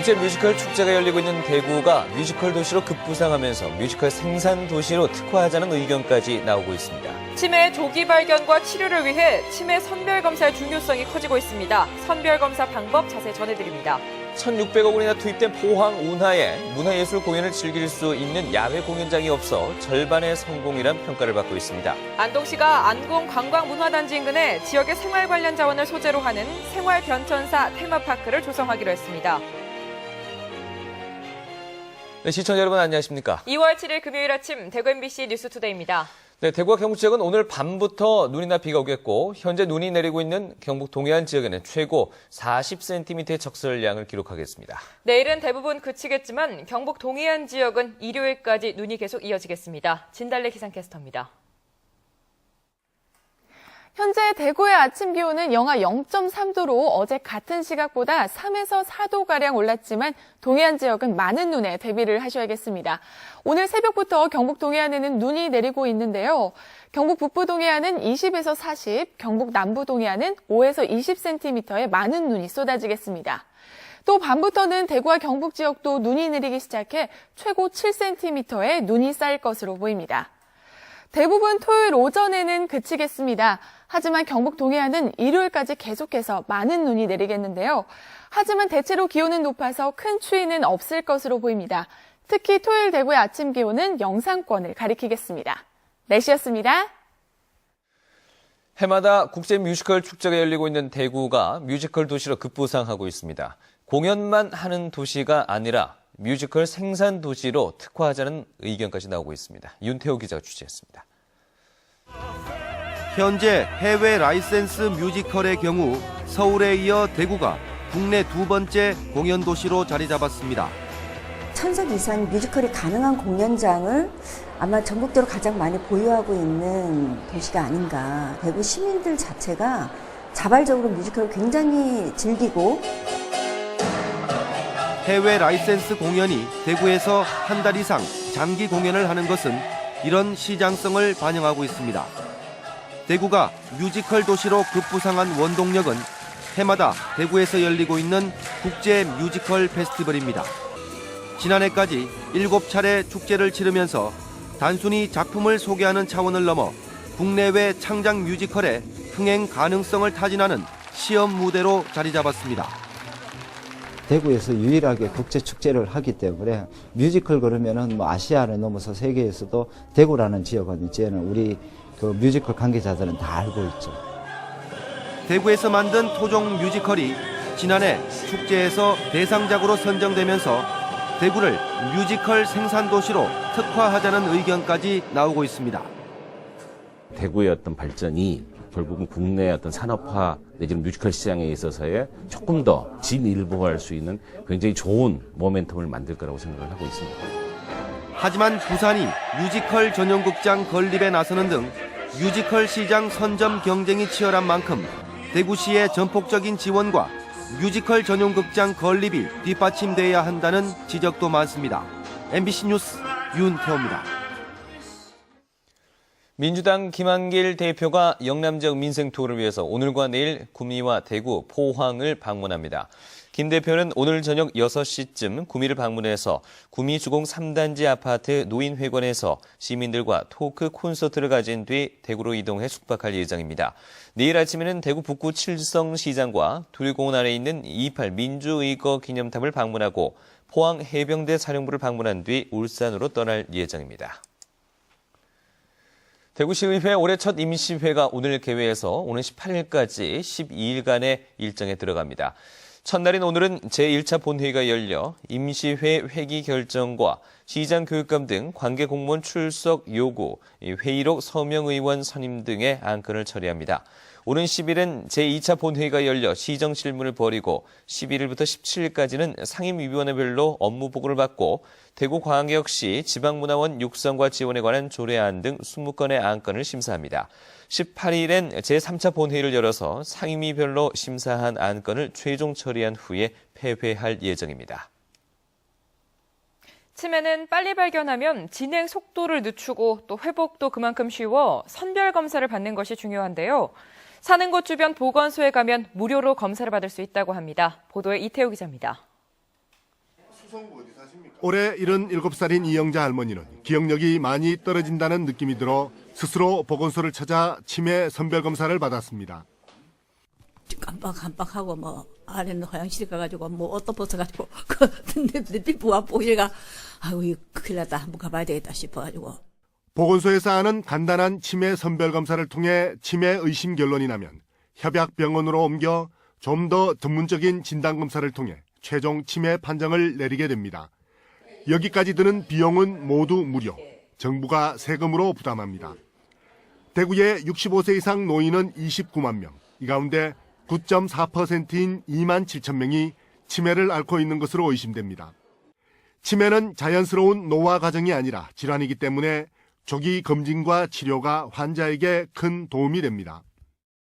국제 뮤지컬 축제가 열리고 있는 대구가 뮤지컬 도시로 급부상하면서 뮤지컬 생산 도시로 특화하자는 의견까지 나오고 있습니다. 치매 조기 발견과 치료를 위해 치매 선별검사의 중요성이 커지고 있습니다. 선별검사 방법 자세히 전해드립니다. 1,600억 원이나 투입된 포항 운하에 문화예술 공연을 즐길 수 있는 야외 공연장이 없어 절반의 성공이란 평가를 받고 있습니다. 안동시가 안공 관광문화단지 인근에 지역의 생활 관련 자원을 소재로 하는 생활변천사 테마파크를 조성하기로 했습니다. 네, 시청자 여러분 안녕하십니까? 2월 7일 금요일 아침 대구 MBC 뉴스투데이입니다. 네, 대구와 경북 지역은 오늘 밤부터 눈이나 비가 오겠고 현재 눈이 내리고 있는 경북 동해안 지역에는 최고 40cm의 적설량을 기록하겠습니다. 내일은 대부분 그치겠지만 경북 동해안 지역은 일요일까지 눈이 계속 이어지겠습니다. 진달래 기상캐스터입니다. 현재 대구의 아침 기온은 영하 0.3도로 어제 같은 시각보다 3에서 4도가량 올랐지만 동해안 지역은 많은 눈에 대비를 하셔야겠습니다. 오늘 새벽부터 경북 동해안에는 눈이 내리고 있는데요. 경북 북부 동해안은 20에서 40, 경북 남부 동해안은 5에서 20cm의 많은 눈이 쏟아지겠습니다. 또 밤부터는 대구와 경북 지역도 눈이 내리기 시작해 최고 7cm의 눈이 쌓일 것으로 보입니다. 대부분 토요일 오전에는 그치겠습니다. 하지만 경북 동해안은 일요일까지 계속해서 많은 눈이 내리겠는데요. 하지만 대체로 기온은 높아서 큰 추위는 없을 것으로 보입니다. 특히 토요일 대구의 아침 기온은 영상권을 가리키겠습니다. 날씨였습니다. 해마다 국제 뮤지컬 축제가 열리고 있는 대구가 뮤지컬 도시로 급부상하고 있습니다. 공연만 하는 도시가 아니라 뮤지컬 생산 도시로 특화하자는 의견까지 나오고 있습니다. 윤태호 기자가 취재했습니다. 현재 해외 라이센스 뮤지컬의 경우 서울에 이어 대구가 국내 두 번째 공연 도시로 자리 잡았습니다. 1000석 이상 뮤지컬이 가능한 공연장을 아마 전국적으로 가장 많이 보유하고 있는 도시가 아닌가. 대구 시민들 자체가 자발적으로 뮤지컬을 굉장히 즐기고 해외 라이센스 공연이 대구에서 한 달 이상 장기 공연을 하는 것은 이런 시장성을 반영하고 있습니다. 대구가 뮤지컬 도시로 급부상한 원동력은 해마다 대구에서 열리고 있는 국제 뮤지컬 페스티벌입니다. 지난해까지 7차례 축제를 치르면서 단순히 작품을 소개하는 차원을 넘어 국내외 창작 뮤지컬의 흥행 가능성을 타진하는 시험 무대로 자리 잡았습니다. 대구에서 유일하게 국제 축제를 하기 때문에 뮤지컬 그러면은 뭐 아시아를 넘어서 세계에서도 대구라는 지역은 이제는 우리 그 뮤지컬 관계자들은 다 알고 있죠. 대구에서 만든 토종 뮤지컬이 지난해 축제에서 대상작으로 선정되면서 대구를 뮤지컬 생산 도시로 특화하자는 의견까지 나오고 있습니다. 대구의 어떤 발전이 결국은 국내 어떤 산업화 내지는 뮤지컬 시장에 있어서의 조금 더 진일보할 수 있는 굉장히 좋은 모멘텀을 만들 거라고 생각을 하고 있습니다. 하지만 부산이 뮤지컬 전용극장 건립에 나서는 등 뮤지컬 시장 선점 경쟁이 치열한 만큼 대구시의 전폭적인 지원과 뮤지컬 전용극장 건립이 뒷받침돼야 한다는 지적도 많습니다. MBC 뉴스 윤태호입니다. 민주당 김한길 대표가 영남 지역 민생 투어를 위해서 오늘과 내일 구미와 대구, 포항을 방문합니다. 김 대표는 오늘 저녁 6시쯤 구미를 방문해서 구미 주공 3단지 아파트 노인회관에서 시민들과 토크 콘서트를 가진 뒤 대구로 이동해 숙박할 예정입니다. 내일 아침에는 대구 북구 칠성시장과 두리공원 아래 있는 2.28 민주의거 기념탑을 방문하고 포항 해병대 사령부를 방문한 뒤 울산으로 떠날 예정입니다. 대구시의회 올해 첫 임시회가 오늘 개회해서 오는 18일까지 12일간의 일정에 들어갑니다. 첫날인 오늘은 제1차 본회의가 열려 임시회 회기 결정과 시장 교육감 등 관계 공무원 출석 요구, 회의록 서명 의원 선임 등의 안건을 처리합니다. 오는 10일은 제2차 본회의가 열려 시정 질문을 벌이고 11일부터 17일까지는 상임위원회별로 업무 보고를 받고 대구광역시 지방문화원 육성과 지원에 관한 조례안 등 20건의 안건을 심사합니다. 18일엔 제3차 본회의를 열어서 상임위별로 심사한 안건을 최종 처리한 후에 폐회할 예정입니다. 치매는 빨리 발견하면 진행 속도를 늦추고 또 회복도 그만큼 쉬워 선별 검사를 받는 것이 중요한데요. 사는 곳 주변 보건소에 가면 무료로 검사를 받을 수 있다고 합니다. 보도에 이태우 기자입니다. 올해 77살인 이영자 할머니는 기억력이 많이 떨어진다는 느낌이 들어 스스로 보건소를 찾아 치매 선별검사를 받았습니다. 깜빡깜빡하고 뭐 아래는 화장실 가가지고 뭐 옷도 벗어가지고 내 부하 보기가 아이고 이거 큰일 났다 한번 가봐야 되겠다 싶어가지고. 보건소에서 하는 간단한 치매 선별검사를 통해 치매 의심 결론이 나면 협약병원으로 옮겨 좀 더 전문적인 진단검사를 통해 최종 치매 판정을 내리게 됩니다. 여기까지 드는 비용은 모두 무료, 정부가 세금으로 부담합니다. 대구의 65세 이상 노인은 29만 명, 이 가운데 9.4%인 2만 7천 명이 치매를 앓고 있는 것으로 의심됩니다. 치매는 자연스러운 노화 과정이 아니라 질환이기 때문에 조기 검진과 치료가 환자에게 큰 도움이 됩니다.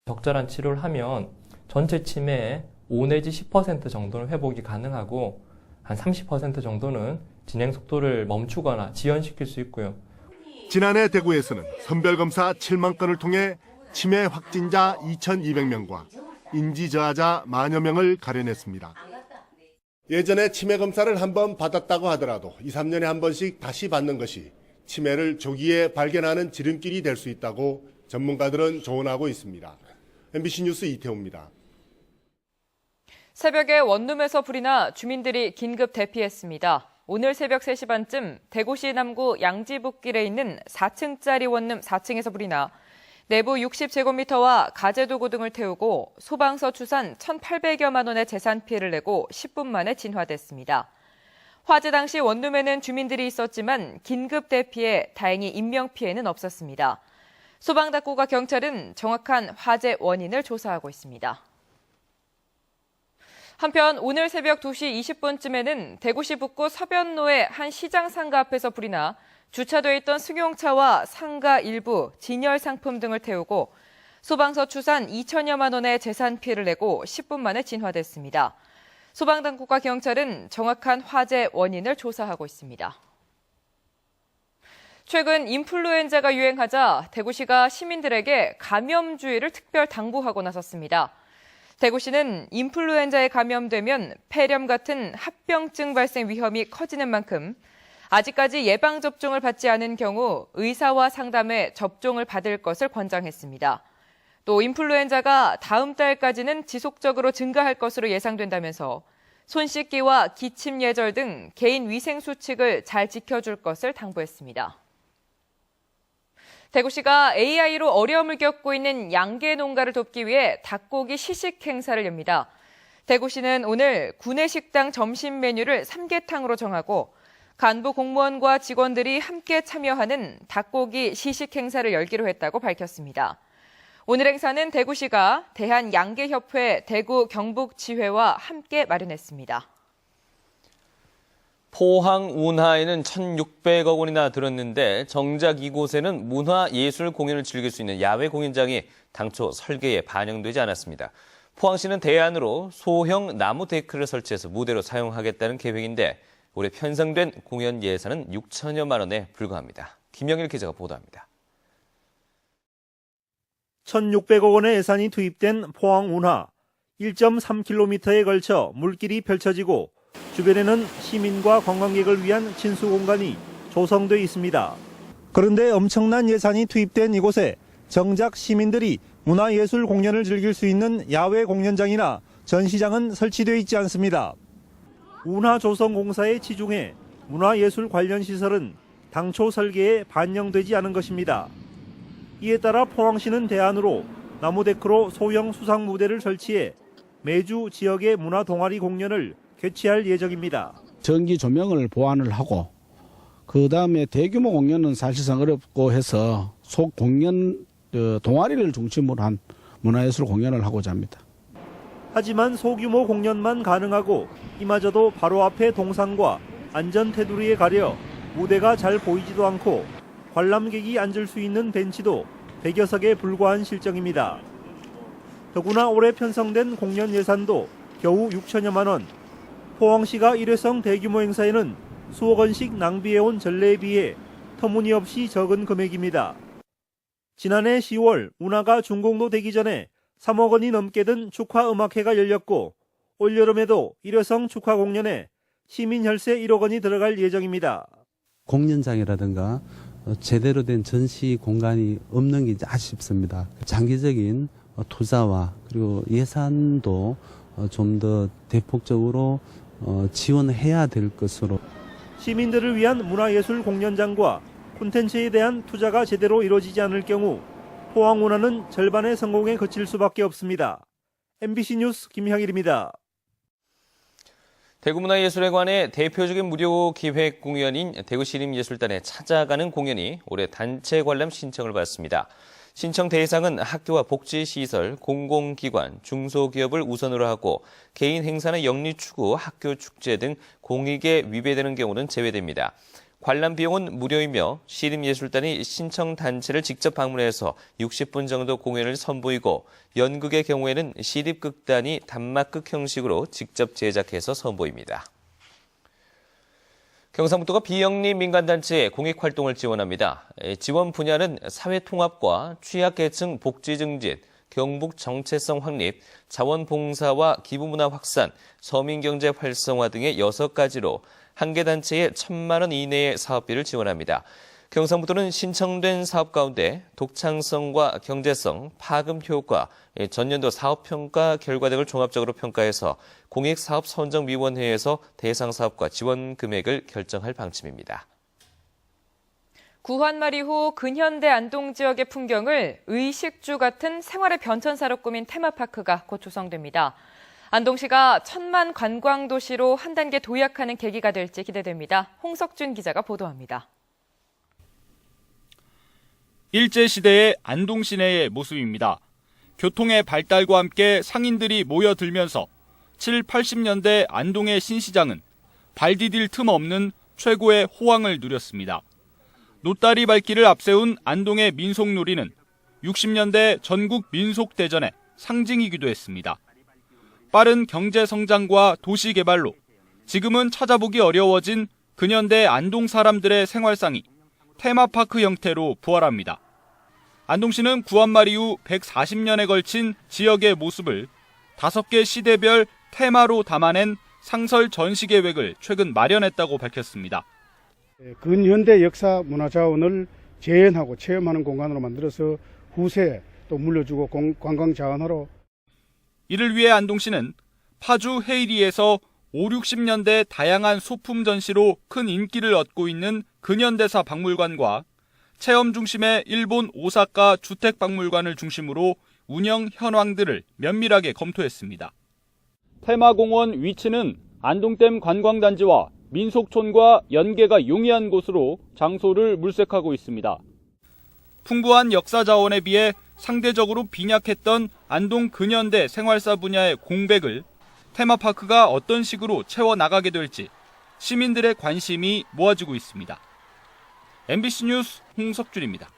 적절한 치료를 하면 전체 치매의 5 내지 10% 정도는 회복이 가능하고 한 30% 정도는 진행 속도를 멈추거나 지연시킬 수 있고요. 지난해 대구에서는 선별검사 7만 건을 통해 치매 확진자 2,200명과 인지저하자 만여 명을 가려냈습니다. 예전에 치매 검사를 한번 받았다고 하더라도 2, 3년에 한 번씩 다시 받는 것이 치매를 조기에 발견하는 지름길이 될 수 있다고 전문가들은 조언하고 있습니다. MBC 뉴스 이태호입니다. 새벽에 원룸에서 불이 나 주민들이 긴급 대피했습니다. 오늘 새벽 3시 반쯤 대구시 남구 양지북길에 있는 4층짜리 원룸 4층에서 불이 나 내부 60제곱미터와 가재도구 등을 태우고 소방서 추산 1,800여만 원의 재산 피해를 내고 10분 만에 진화됐습니다. 화재 당시 원룸에는 주민들이 있었지만 긴급 대피에 다행히 인명피해는 없었습니다. 소방당국과 경찰은 정확한 화재 원인을 조사하고 있습니다. 한편 오늘 새벽 2시 20분쯤에는 대구시 북구 서변로의 한 시장 상가 앞에서 불이 나 주차돼 있던 승용차와 상가 일부, 진열 상품 등을 태우고 소방서 추산 2천여만 원의 재산 피해를 내고 10분 만에 진화됐습니다. 소방당국과 경찰은 정확한 화재 원인을 조사하고 있습니다. 최근 인플루엔자가 유행하자 대구시가 시민들에게 감염주의를 특별 당부하고 나섰습니다. 대구시는 인플루엔자에 감염되면 폐렴 같은 합병증 발생 위험이 커지는 만큼 아직까지 예방접종을 받지 않은 경우 의사와 상담해 접종을 받을 것을 권장했습니다. 또 인플루엔자가 다음 달까지는 지속적으로 증가할 것으로 예상된다면서 손 씻기와 기침 예절 등 개인 위생 수칙을 잘 지켜줄 것을 당부했습니다. 대구시가 AI로 어려움을 겪고 있는 양계 농가를 돕기 위해 닭고기 시식 행사를 엽니다. 대구시는 오늘 구내식당 점심 메뉴를 삼계탕으로 정하고 간부 공무원과 직원들이 함께 참여하는 닭고기 시식 행사를 열기로 했다고 밝혔습니다. 오늘 행사는 대구시가 대한양계협회 대구 경북지회와 함께 마련했습니다. 포항 운하에는 1,600억 원이나 들었는데 정작 이곳에는 문화예술 공연을 즐길 수 있는 야외 공연장이 당초 설계에 반영되지 않았습니다. 포항시는 대안으로 소형 나무 데크를 설치해서 무대로 사용하겠다는 계획인데 올해 편성된 공연 예산은 6천여만 원에 불과합니다. 김영일 기자가 보도합니다. 1,600억 원의 예산이 투입된 포항 운하 1.3km에 걸쳐 물길이 펼쳐지고 주변에는 시민과 관광객을 위한 친수 공간이 조성돼 있습니다. 그런데 엄청난 예산이 투입된 이곳에 정작 시민들이 문화예술 공연을 즐길 수 있는 야외 공연장이나 전시장은 설치되어 있지 않습니다. 운하조성공사에 치중해 문화예술 관련 시설은 당초 설계에 반영되지 않은 것입니다. 이에 따라 포항시는 대안으로 나무데크로 소형 수상 무대를 설치해 매주 지역의 문화 동아리 공연을 개최할 예정입니다. 전기 조명을 보완을 하고 그다음에 대규모 공연은 사실상 어렵고 해서 소공연 동아리를 중심으로 한 문화예술 공연을 하고자 합니다. 하지만 소규모 공연만 가능하고 이마저도 바로 앞에 동산과 안전 테두리에 가려 무대가 잘 보이지도 않고 관람객이 앉을 수 있는 벤치도 100여 석에 불과한 실정입니다. 더구나 올해 편성된 공연 예산도 겨우 6천여만 원. 포항시가 일회성 대규모 행사에는 수억 원씩 낭비해온 전례에 비해 터무니없이 적은 금액입니다. 지난해 10월 운하가 준공도 되기 전에 3억 원이 넘게 든 축하음악회가 열렸고 올여름에도 일회성 축하 공연에 시민 혈세 1억 원이 들어갈 예정입니다. 공연장이라든가 제대로 된 전시 공간이 없는 게 이제 아쉽습니다. 장기적인 투자와 그리고 예산도 좀 더 대폭적으로 지원해야 될 것으로. 시민들을 위한 문화예술 공연장과 콘텐츠에 대한 투자가 제대로 이루어지지 않을 경우 포항운하는 절반의 성공에 그칠 수밖에 없습니다. MBC 뉴스 김향일입니다. 대구문화예술회관의 대표적인 무료 기획 공연인 대구시립예술단에 찾아가는 공연이 올해 단체 관람 신청을 받습니다. 신청 대상은 학교와 복지시설, 공공기관, 중소기업을 우선으로 하고 개인 행사나 영리 추구, 학교 축제 등 공익에 위배되는 경우는 제외됩니다. 관람 비용은 무료이며 시립예술단이 신청 단체를 직접 방문해서 60분 정도 공연을 선보이고 연극의 경우에는 시립극단이 단막극 형식으로 직접 제작해서 선보입니다. 경상북도가 비영리 민간단체의 공익활동을 지원합니다. 지원 분야는 사회통합과 취약계층 복지 증진, 경북 정체성 확립, 자원봉사와 기부문화 확산, 서민경제 활성화 등의 6가지로 한 개 단체에 1,000만 원 이내의 사업비를 지원합니다. 경상북도는 신청된 사업 가운데 독창성과 경제성, 파급 효과, 전년도 사업평가 결과 등을 종합적으로 평가해서 공익사업선정위원회에서 대상 사업과 지원 금액을 결정할 방침입니다. 구한말 이후 근현대 안동 지역의 풍경을 의식주 같은 생활의 변천사로 꾸민 테마파크가 곧 조성됩니다. 안동시가 1,000만 관광도시로 한 단계 도약하는 계기가 될지 기대됩니다. 홍석준 기자가 보도합니다. 일제시대의 안동 시내의 모습입니다. 교통의 발달과 함께 상인들이 모여들면서 7, 80년대 안동의 신시장은 발 디딜 틈 없는 최고의 호황을 누렸습니다. 노다리 밟기를 앞세운 안동의 민속놀이는 60년대 전국 민속대전의 상징이기도 했습니다. 빠른 경제 성장과 도시 개발로 지금은 찾아보기 어려워진 근현대 안동 사람들의 생활상이 테마파크 형태로 부활합니다. 안동시는 구한말 이후 140년에 걸친 지역의 모습을 5개 시대별 테마로 담아낸 상설 전시 계획을 최근 마련했다고 밝혔습니다. 근현대 역사 문화자원을 재현하고 체험하는 공간으로 만들어서 후세에 또 물려주고 관광 자원하러. 이를 위해 안동시는 파주 헤이리에서 5, 60년대 다양한 소품 전시로 큰 인기를 얻고 있는 근현대사 박물관과 체험 중심의 일본 오사카 주택박물관을 중심으로 운영 현황들을 면밀하게 검토했습니다. 테마공원 위치는 안동댐 관광단지와 민속촌과 연계가 용이한 곳으로 장소를 물색하고 있습니다. 풍부한 역사 자원에 비해 상대적으로 빈약했던 안동 근현대 생활사 분야의 공백을 테마파크가 어떤 식으로 채워나가게 될지 시민들의 관심이 모아지고 있습니다. MBC 뉴스 홍석준입니다.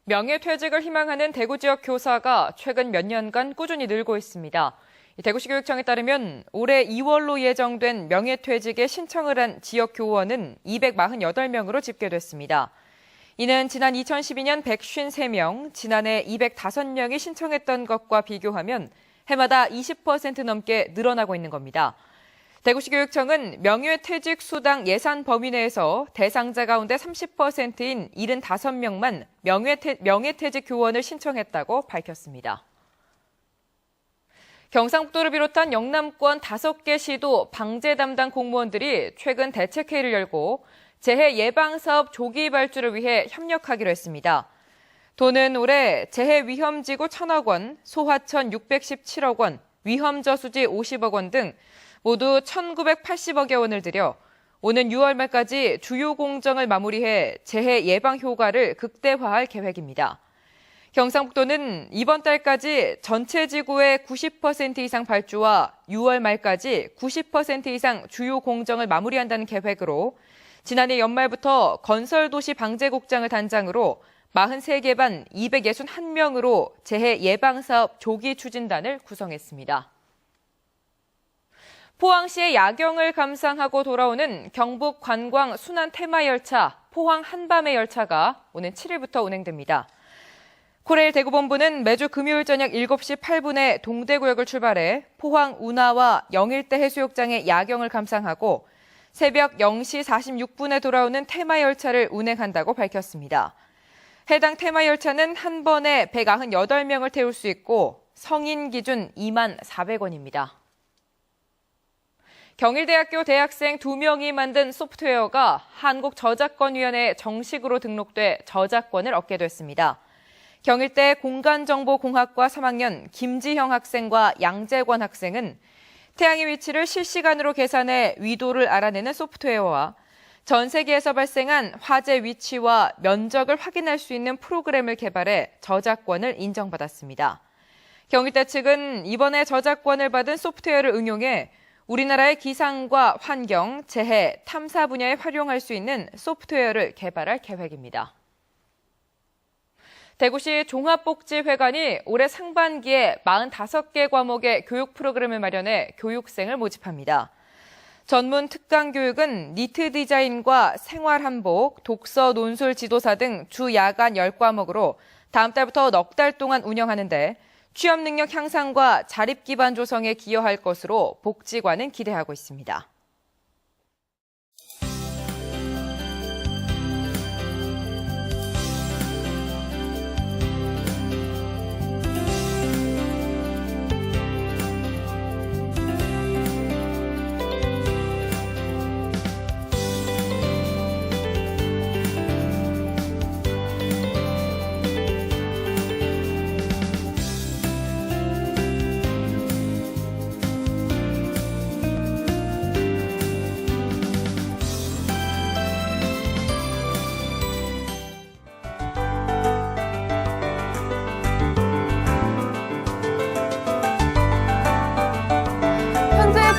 명예퇴직을 희망하는 대구 지역 교사가 최근 몇 년간 꾸준히 늘고 있습니다. 대구시 교육청에 따르면 올해 2월로 예정된 명예퇴직에 신청을 한 지역 교원은 248명으로 집계됐습니다. 이는 지난 2012년 153명, 지난해 205명이 신청했던 것과 비교하면 해마다 20% 넘게 늘어나고 있는 겁니다. 대구시 교육청은 명예퇴직 수당 예산 범위 내에서 대상자 가운데 30%인 75명만 명예퇴직 교원을 신청했다고 밝혔습니다. 경상북도를 비롯한 영남권 5개 시도 방재 담당 공무원들이 최근 대책회의를 열고 재해 예방사업 조기 발주를 위해 협력하기로 했습니다. 도는 올해 재해 위험지구 1,000억 원, 소하천 617억 원, 위험저수지 50억 원 등 모두 1,980억여 원을 들여 오는 6월 말까지 주요 공정을 마무리해 재해 예방 효과를 극대화할 계획입니다. 경상북도는 이번 달까지 전체 지구의 90% 이상 발주와 6월 말까지 90% 이상 주요 공정을 마무리한다는 계획으로 지난해 연말부터 건설도시 방재국장을 단장으로 43개 반 261명으로 재해 예방사업 조기 추진단을 구성했습니다. 포항시의 야경을 감상하고 돌아오는 경북 관광 순환 테마 열차 포항 한밤의 열차가 오는 7일부터 운행됩니다. 코레일 대구본부는 매주 금요일 저녁 7시 8분에 동대구역을 출발해 포항 운하와 영일대 해수욕장의 야경을 감상하고 새벽 0시 46분에 돌아오는 테마열차를 운행한다고 밝혔습니다. 해당 테마열차는 한 번에 198명을 태울 수 있고 성인 기준 24,400원입니다. 경일대학교 대학생 2명이 만든 소프트웨어가 한국저작권위원회에 정식으로 등록돼 저작권을 얻게 됐습니다. 경일대 공간정보공학과 3학년 김지형 학생과 양재권 학생은 태양의 위치를 실시간으로 계산해 위도를 알아내는 소프트웨어와 전 세계에서 발생한 화재 위치와 면적을 확인할 수 있는 프로그램을 개발해 저작권을 인정받았습니다. 경일대 측은 이번에 저작권을 받은 소프트웨어를 응용해 우리나라의 기상과 환경, 재해, 탐사 분야에 활용할 수 있는 소프트웨어를 개발할 계획입니다. 대구시 종합복지회관이 올해 상반기에 45개 과목의 교육 프로그램을 마련해 교육생을 모집합니다. 전문 특강 교육은 니트 디자인과 생활한복, 독서, 논술 지도사 등 주 야간 10과목으로 다음 달부터 넉 달 동안 운영하는데 취업 능력 향상과 자립 기반 조성에 기여할 것으로 복지관은 기대하고 있습니다.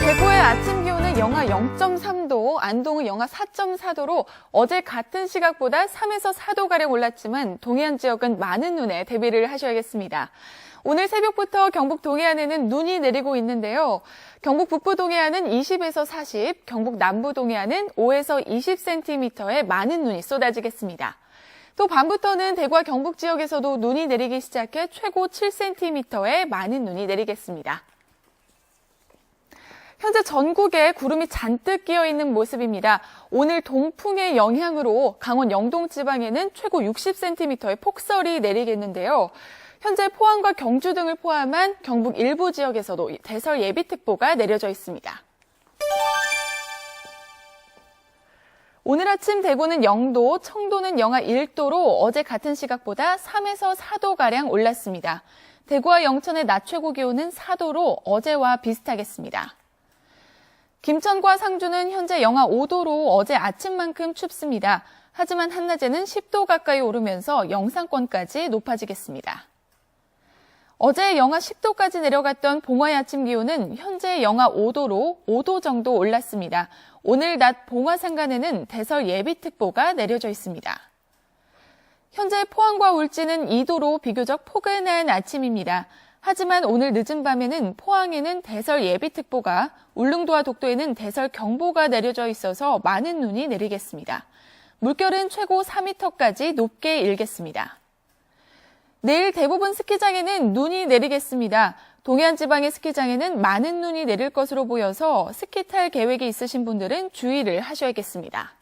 대구의 아침 기온은 영하 0.3도, 안동은 영하 4.4도로 어제 같은 시각보다 3에서 4도가량 올랐지만 동해안 지역은 많은 눈에 대비를 하셔야겠습니다. 오늘 새벽부터 경북 동해안에는 눈이 내리고 있는데요. 경북 북부 동해안은 20에서 40, 경북 남부 동해안은 5에서 20cm의 많은 눈이 쏟아지겠습니다. 또 밤부터는 대구와 경북 지역에서도 눈이 내리기 시작해 최고 7cm의 많은 눈이 내리겠습니다. 현재 전국에 구름이 잔뜩 끼어있는 모습입니다. 오늘 동풍의 영향으로 강원 영동 지방에는 최고 60cm의 폭설이 내리겠는데요. 현재 포항과 경주 등을 포함한 경북 일부 지역에서도 대설 예비특보가 내려져 있습니다. 오늘 아침 대구는 0도, 청도는 영하 1도로 어제 같은 시각보다 3에서 4도가량 올랐습니다. 대구와 영천의 낮 최고 기온은 4도로 어제와 비슷하겠습니다. 김천과 상주는 현재 영하 5도로 어제 아침만큼 춥습니다. 하지만 한낮에는 10도 가까이 오르면서 영상권까지 높아지겠습니다. 어제 영하 10도까지 내려갔던 봉화의 아침 기온은 현재 영하 5도로 5도 정도 올랐습니다. 오늘 낮 봉화 산간에는 대설 예비특보가 내려져 있습니다. 현재 포항과 울진은 2도로 비교적 포근한 아침입니다. 하지만 오늘 늦은 밤에는 포항에는 대설 예비특보가, 울릉도와 독도에는 대설 경보가 내려져 있어서 많은 눈이 내리겠습니다. 물결은 최고 4m까지 높게 일겠습니다. 내일 대부분 스키장에는 눈이 내리겠습니다. 동해안 지방의 스키장에는 많은 눈이 내릴 것으로 보여서 스키 탈 계획이 있으신 분들은 주의를 하셔야겠습니다.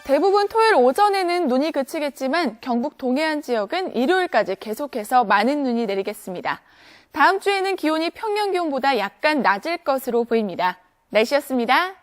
대부분 토요일 오전에는 눈이 그치겠지만 경북 동해안 지역은 일요일까지 계속해서 많은 눈이 내리겠습니다. 다음 주에는 기온이 평년 기온보다 약간 낮을 것으로 보입니다. 날씨였습니다.